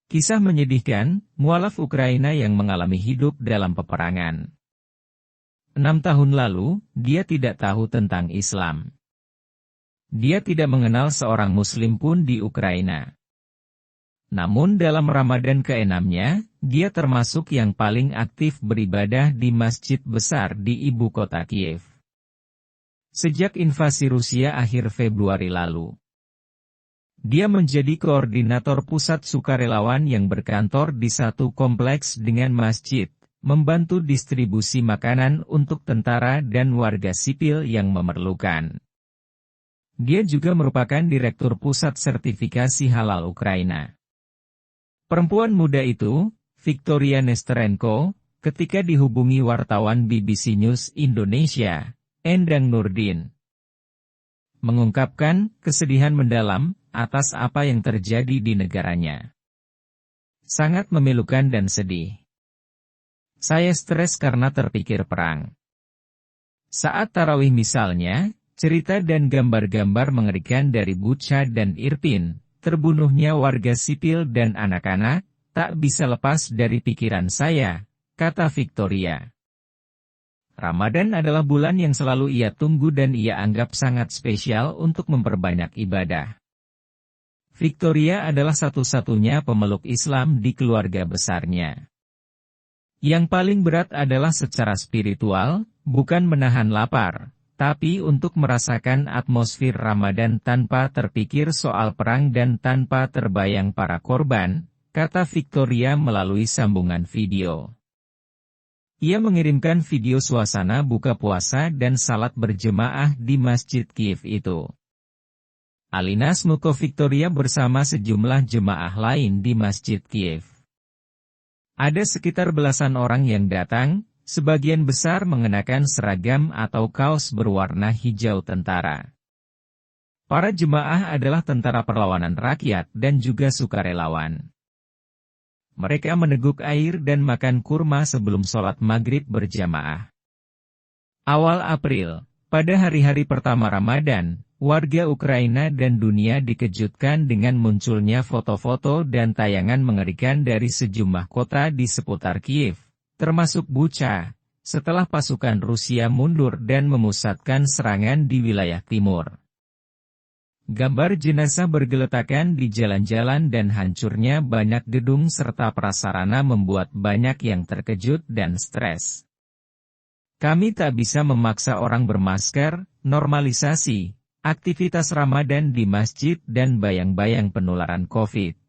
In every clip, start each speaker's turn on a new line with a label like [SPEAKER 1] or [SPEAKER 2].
[SPEAKER 1] Kisah menyedihkan, mualaf Ukraina yang mengalami hidup dalam peperangan. 6 tahun lalu, dia tidak tahu tentang Islam. Dia tidak mengenal seorang Muslim pun di Ukraina. Namun dalam Ramadan ke-6-nya, dia termasuk yang paling aktif beribadah di masjid besar di ibu kota Kiev. Sejak invasi Rusia akhir Februari lalu. Dia menjadi koordinator pusat sukarelawan yang berkantor di satu kompleks dengan masjid, membantu distribusi makanan untuk tentara dan warga sipil yang memerlukan. Dia juga merupakan direktur pusat sertifikasi halal Ukraina. Perempuan muda itu, Victoria Nesterenko, ketika dihubungi wartawan BBC News Indonesia, Endang Nurdin, mengungkapkan kesedihan mendalam atas apa yang terjadi di negaranya. Sangat memilukan dan sedih. Saya stres karena terpikir perang. Saat tarawih misalnya, cerita dan gambar-gambar mengerikan dari Bucha dan Irpin, terbunuhnya warga sipil dan anak-anak, tak bisa lepas dari pikiran saya, kata Victoria. Ramadan adalah bulan yang selalu ia tunggu dan ia anggap sangat spesial untuk memperbanyak ibadah. Victoria adalah satu-satunya pemeluk Islam di keluarga besarnya. Yang paling berat adalah secara spiritual, bukan menahan lapar, tapi untuk merasakan atmosfer Ramadan tanpa terpikir soal perang dan tanpa terbayang para korban, kata Victoria melalui sambungan video. Ia mengirimkan video suasana buka puasa dan salat berjemaah di Masjid Kiev itu. Alina Smuko Victoria bersama sejumlah jemaah lain di Masjid Kiev. Ada sekitar belasan orang yang datang, sebagian besar mengenakan seragam atau kaos berwarna hijau tentara. Para jemaah adalah tentara perlawanan rakyat dan juga sukarelawan. Mereka meneguk air dan makan kurma sebelum sholat maghrib berjamaah. Awal April, pada hari-hari pertama Ramadan, warga Ukraina dan dunia dikejutkan dengan munculnya foto-foto dan tayangan mengerikan dari sejumlah kota di seputar Kiev, termasuk Bucha, setelah pasukan Rusia mundur dan memusatkan serangan di wilayah timur. Gambar jenazah bergeletakan di jalan-jalan dan hancurnya banyak gedung serta prasarana membuat banyak yang terkejut dan stres. Kami tak bisa memaksa orang bermasker, normalisasi aktivitas Ramadan di masjid dan bayang-bayang penularan COVID.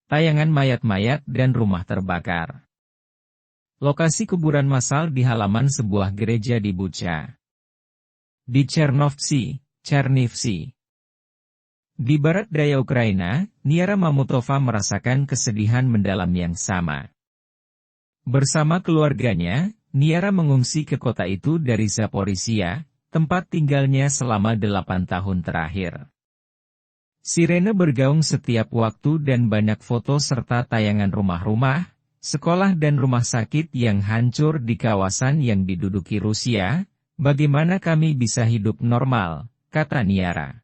[SPEAKER 1] Tayangan mayat-mayat dan rumah terbakar. Lokasi kuburan massal di halaman sebuah gereja di Bucha. Di Chernivtsi. Di barat daya Ukraina, Niara Mamutova merasakan kesedihan mendalam yang sama. Bersama keluarganya, Niara mengungsi ke kota itu dari Zaporizhia, tempat tinggalnya selama 8 tahun terakhir. Sirene bergaung setiap waktu dan banyak foto serta tayangan rumah-rumah, sekolah dan rumah sakit yang hancur di kawasan yang diduduki Rusia. Bagaimana kami bisa hidup normal, kata Niara.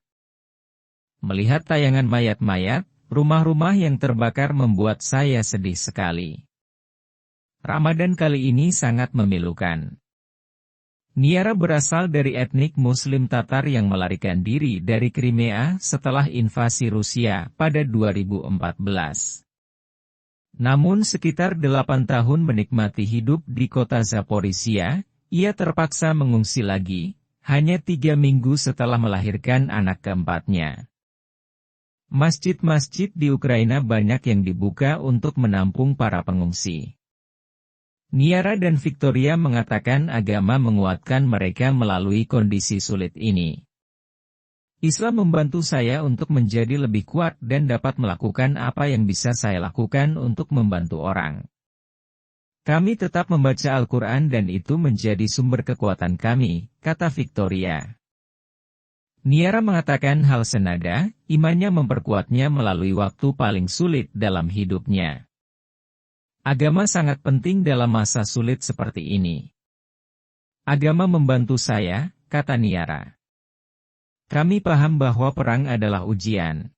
[SPEAKER 1] Melihat tayangan mayat-mayat, rumah-rumah yang terbakar membuat saya sedih sekali. Ramadan kali ini sangat memilukan. Niara berasal dari etnik Muslim Tatar yang melarikan diri dari Crimea setelah invasi Rusia pada 2014. Namun sekitar 8 tahun menikmati hidup di kota Zaporizhia, ia terpaksa mengungsi lagi, hanya 3 minggu setelah melahirkan anak keempatnya. Masjid-masjid di Ukraina banyak yang dibuka untuk menampung para pengungsi. Niara dan Victoria mengatakan agama menguatkan mereka melalui kondisi sulit ini. Islam membantu saya untuk menjadi lebih kuat dan dapat melakukan apa yang bisa saya lakukan untuk membantu orang. Kami tetap membaca Al-Quran dan itu menjadi sumber kekuatan kami, kata Victoria. Niara mengatakan hal senada, imannya memperkuatnya melalui waktu paling sulit dalam hidupnya. Agama sangat penting dalam masa sulit seperti ini. Agama membantu saya, kata Niara. Kami paham bahwa perang adalah ujian.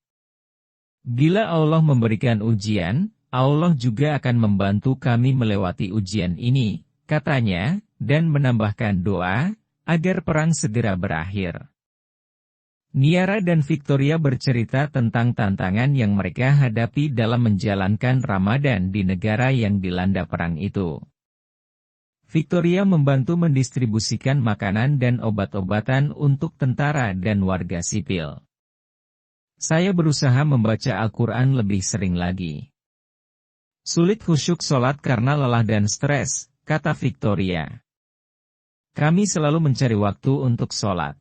[SPEAKER 1] Bila Allah memberikan ujian, Allah juga akan membantu kami melewati ujian ini, katanya, dan menambahkan doa, agar perang segera berakhir. Niara dan Victoria bercerita tentang tantangan yang mereka hadapi dalam menjalankan Ramadan di negara yang dilanda perang itu. Victoria membantu mendistribusikan makanan dan obat-obatan untuk tentara dan warga sipil. Saya berusaha membaca Al-Quran lebih sering lagi. Sulit khusyuk sholat karena lelah dan stres, kata Victoria. Kami selalu mencari waktu untuk sholat.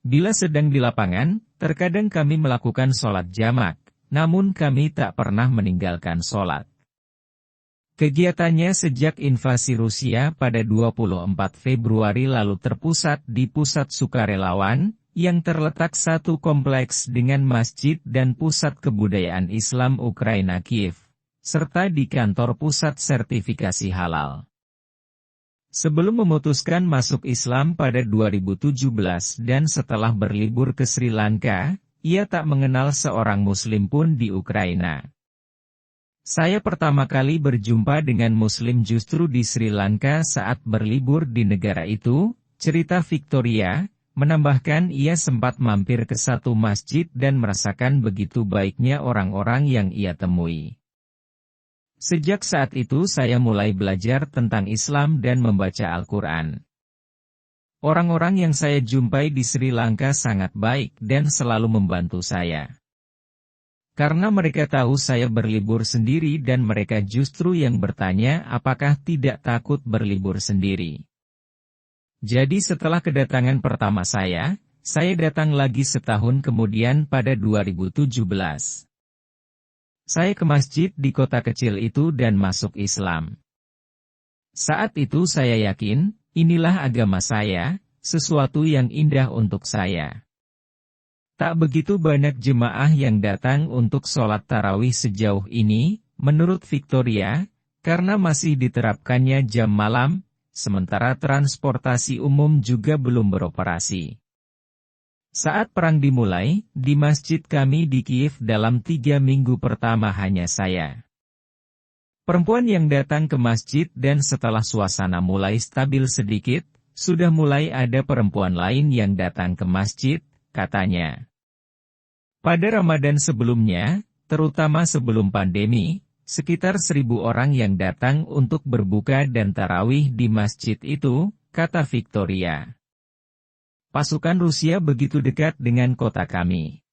[SPEAKER 1] Bila sedang di lapangan, terkadang kami melakukan sholat jamak, namun kami tak pernah meninggalkan sholat. Kegiatannya sejak invasi Rusia pada 24 Februari lalu terpusat di pusat sukarelawan, yang terletak satu kompleks dengan masjid dan pusat kebudayaan Islam Ukraina Kiev, serta di kantor pusat sertifikasi halal. Sebelum memutuskan masuk Islam pada 2017 dan setelah berlibur ke Sri Lanka, ia tak mengenal seorang Muslim pun di Ukraina. Saya pertama kali berjumpa dengan Muslim justru di Sri Lanka saat berlibur di negara itu, cerita Victoria, menambahkan ia sempat mampir ke satu masjid dan merasakan begitu baiknya orang-orang yang ia temui. Sejak saat itu saya mulai belajar tentang Islam dan membaca Al-Quran. Orang-orang yang saya jumpai di Sri Lanka sangat baik dan selalu membantu saya. Karena mereka tahu saya berlibur sendiri dan mereka justru yang bertanya apakah tidak takut berlibur sendiri. Jadi setelah kedatangan pertama saya datang lagi setahun kemudian pada 2017. Saya ke masjid di kota kecil itu dan masuk Islam. Saat itu saya yakin, inilah agama saya, sesuatu yang indah untuk saya. Tak begitu banyak jemaah yang datang untuk sholat tarawih sejauh ini, menurut Victoria, karena masih diterapkannya jam malam, sementara transportasi umum juga belum beroperasi. Saat perang dimulai, di masjid kami di Kiev dalam 3 minggu pertama hanya saya. Perempuan yang datang ke masjid dan setelah suasana mulai stabil sedikit, sudah mulai ada perempuan lain yang datang ke masjid, katanya. Pada Ramadan sebelumnya, terutama sebelum pandemi, sekitar 1.000 orang yang datang untuk berbuka dan tarawih di masjid itu, kata Victoria. Pasukan Rusia begitu dekat dengan kota kami.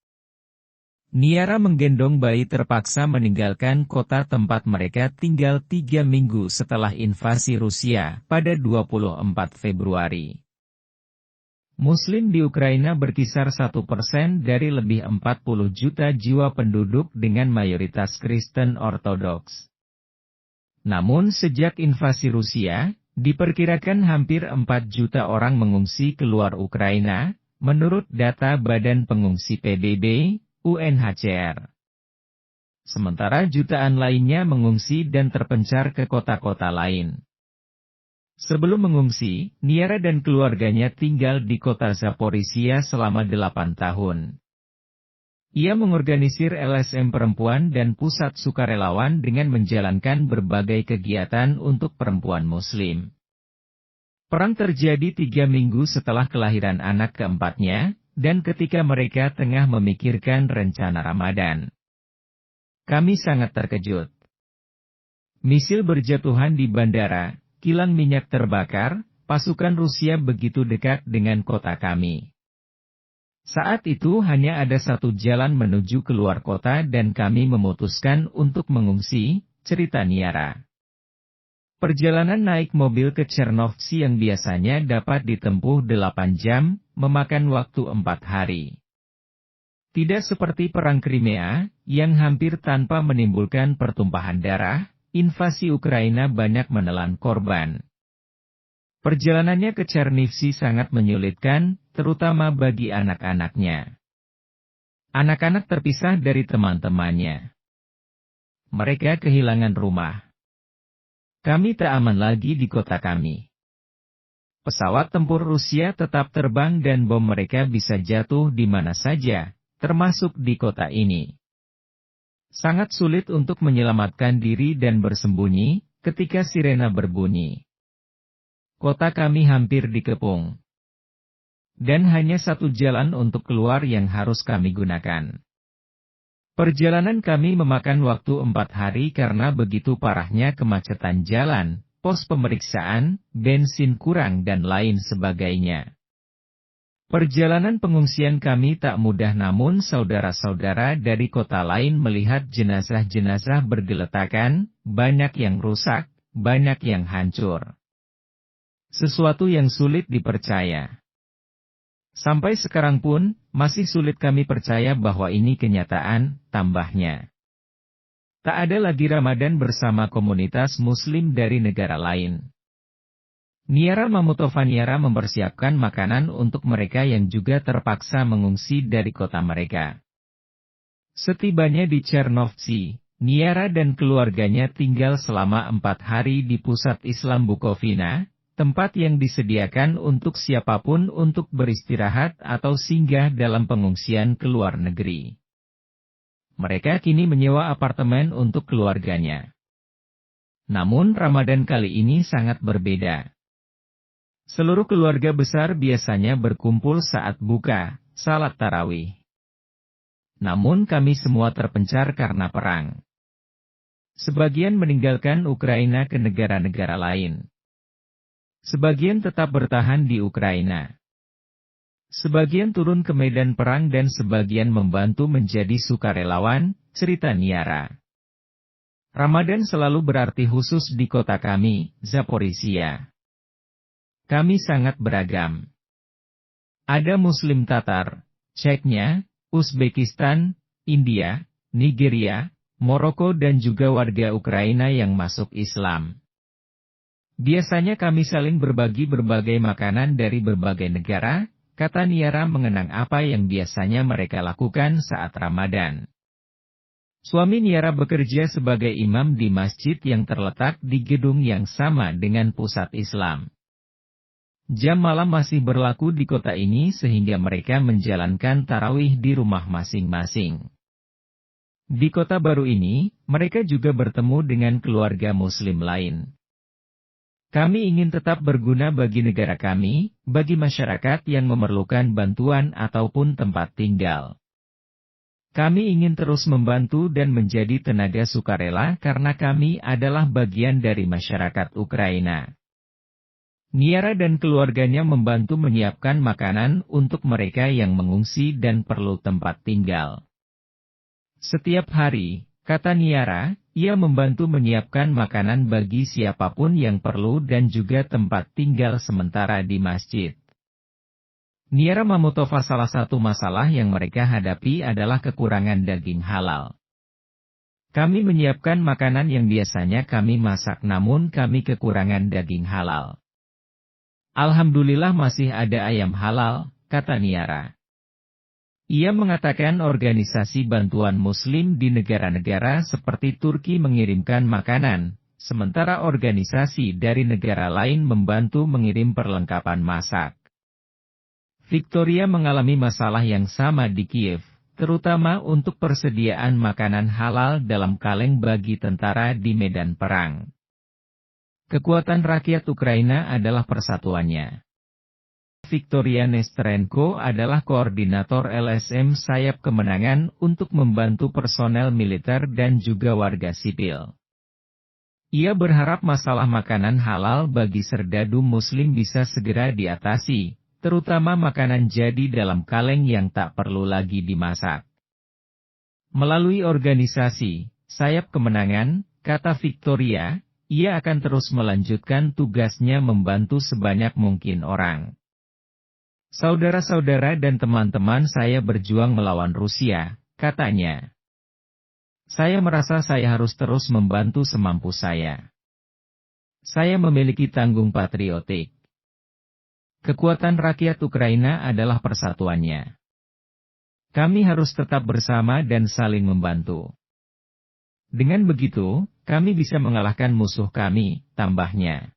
[SPEAKER 1] Niara menggendong bayi terpaksa meninggalkan kota tempat mereka tinggal 3 minggu setelah invasi Rusia pada 24 Februari. Muslim di Ukraina berkisar 1% dari lebih 40 juta jiwa penduduk dengan mayoritas Kristen Ortodoks. Namun sejak invasi Rusia, diperkirakan hampir 4 juta orang mengungsi keluar Ukraina, menurut data Badan Pengungsi PBB, UNHCR. Sementara jutaan lainnya mengungsi dan terpencar ke kota-kota lain. Sebelum mengungsi, Niara dan keluarganya tinggal di kota Zaporizhia selama 8 tahun. Ia mengorganisir LSM perempuan dan pusat sukarelawan dengan menjalankan berbagai kegiatan untuk perempuan Muslim. Perang terjadi 3 minggu setelah kelahiran anak keempatnya, dan ketika mereka tengah memikirkan rencana Ramadan. Kami sangat terkejut. Misil berjatuhan di bandara. Kilang minyak terbakar, pasukan Rusia begitu dekat dengan kota kami. Saat itu hanya ada satu jalan menuju keluar kota dan kami memutuskan untuk mengungsi, cerita Niara. Perjalanan naik mobil ke Chernovtsi yang biasanya dapat ditempuh 8 jam, memakan waktu 4 hari. Tidak seperti Perang Crimea, yang hampir tanpa menimbulkan pertumpahan darah, invasi Ukraina banyak menelan korban. Perjalanannya ke Chernivtsi sangat menyulitkan, terutama bagi anak-anaknya. Anak-anak terpisah dari teman-temannya. Mereka kehilangan rumah. Kami tak aman lagi di kota kami. Pesawat tempur Rusia tetap terbang dan bom mereka bisa jatuh di mana saja, termasuk di kota ini. Sangat sulit untuk menyelamatkan diri dan bersembunyi, ketika sirena berbunyi. Kota kami hampir dikepung. Dan hanya satu jalan untuk keluar yang harus kami gunakan. Perjalanan kami memakan waktu 4 hari karena begitu parahnya kemacetan jalan, pos pemeriksaan, bensin kurang dan lain sebagainya. Perjalanan pengungsian kami tak mudah namun saudara-saudara dari kota lain melihat jenazah-jenazah bergeletakan, banyak yang rusak, banyak yang hancur. Sesuatu yang sulit dipercaya. Sampai sekarang pun, masih sulit kami percaya bahwa ini kenyataan, tambahnya. Tak ada lagi Ramadan bersama komunitas Muslim dari negara lain. Niara Mamutova Niara mempersiapkan makanan untuk mereka yang juga terpaksa mengungsi dari kota mereka. Setibanya di Chernovtsi, Niara dan keluarganya tinggal selama 4 hari di pusat Islam Bukovina, tempat yang disediakan untuk siapapun untuk beristirahat atau singgah dalam pengungsian ke luar negeri. Mereka kini menyewa apartemen untuk keluarganya. Namun Ramadan kali ini sangat berbeda. Seluruh keluarga besar biasanya berkumpul saat buka, salat tarawih. Namun kami semua terpencar karena perang. Sebagian meninggalkan Ukraina ke negara-negara lain. Sebagian tetap bertahan di Ukraina. Sebagian turun ke medan perang dan sebagian membantu menjadi sukarelawan, cerita Niara. Ramadan selalu berarti khusus di kota kami, Zaporizhia. Kami sangat beragam. Ada Muslim Tatar, Chechnya, Uzbekistan, India, Nigeria, Maroko dan juga warga Ukraina yang masuk Islam. Biasanya kami saling berbagi berbagai makanan dari berbagai negara, kata Niara mengenang apa yang biasanya mereka lakukan saat Ramadan. Suami Niara bekerja sebagai imam di masjid yang terletak di gedung yang sama dengan pusat Islam. Jam malam masih berlaku di kota ini sehingga mereka menjalankan tarawih di rumah masing-masing. Di kota baru ini, mereka juga bertemu dengan keluarga Muslim lain. Kami ingin tetap berguna bagi negara kami, bagi masyarakat yang memerlukan bantuan ataupun tempat tinggal. Kami ingin terus membantu dan menjadi tenaga sukarela karena kami adalah bagian dari masyarakat Ukraina. Niara dan keluarganya membantu menyiapkan makanan untuk mereka yang mengungsi dan perlu tempat tinggal. Setiap hari, kata Niara, ia membantu menyiapkan makanan bagi siapapun yang perlu dan juga tempat tinggal sementara di masjid. Niara Mamutova salah satu masalah yang mereka hadapi adalah kekurangan daging halal. Kami menyiapkan makanan yang biasanya kami masak namun kami kekurangan daging halal. Alhamdulillah masih ada ayam halal, kata Niara. Ia mengatakan organisasi bantuan Muslim di negara-negara seperti Turki mengirimkan makanan, sementara organisasi dari negara lain membantu mengirim perlengkapan masak. Victoria mengalami masalah yang sama di Kiev, terutama untuk persediaan makanan halal dalam kaleng bagi tentara di medan perang. Kekuatan rakyat Ukraina adalah persatuannya. Victoria Nesterenko adalah koordinator LSM Sayap Kemenangan untuk membantu personel militer dan juga warga sipil. Ia berharap masalah makanan halal bagi serdadu Muslim bisa segera diatasi, terutama makanan jadi dalam kaleng yang tak perlu lagi dimasak. Melalui organisasi Sayap Kemenangan, kata Victoria, ia akan terus melanjutkan tugasnya membantu sebanyak mungkin orang. Saudara-saudara dan teman-teman saya berjuang melawan Rusia, katanya. Saya merasa saya harus terus membantu semampu saya. Saya memiliki tanggung patriotik. Kekuatan rakyat Ukraina adalah persatuannya. Kami harus tetap bersama dan saling membantu. Dengan begitu, kami bisa mengalahkan musuh kami, tambahnya.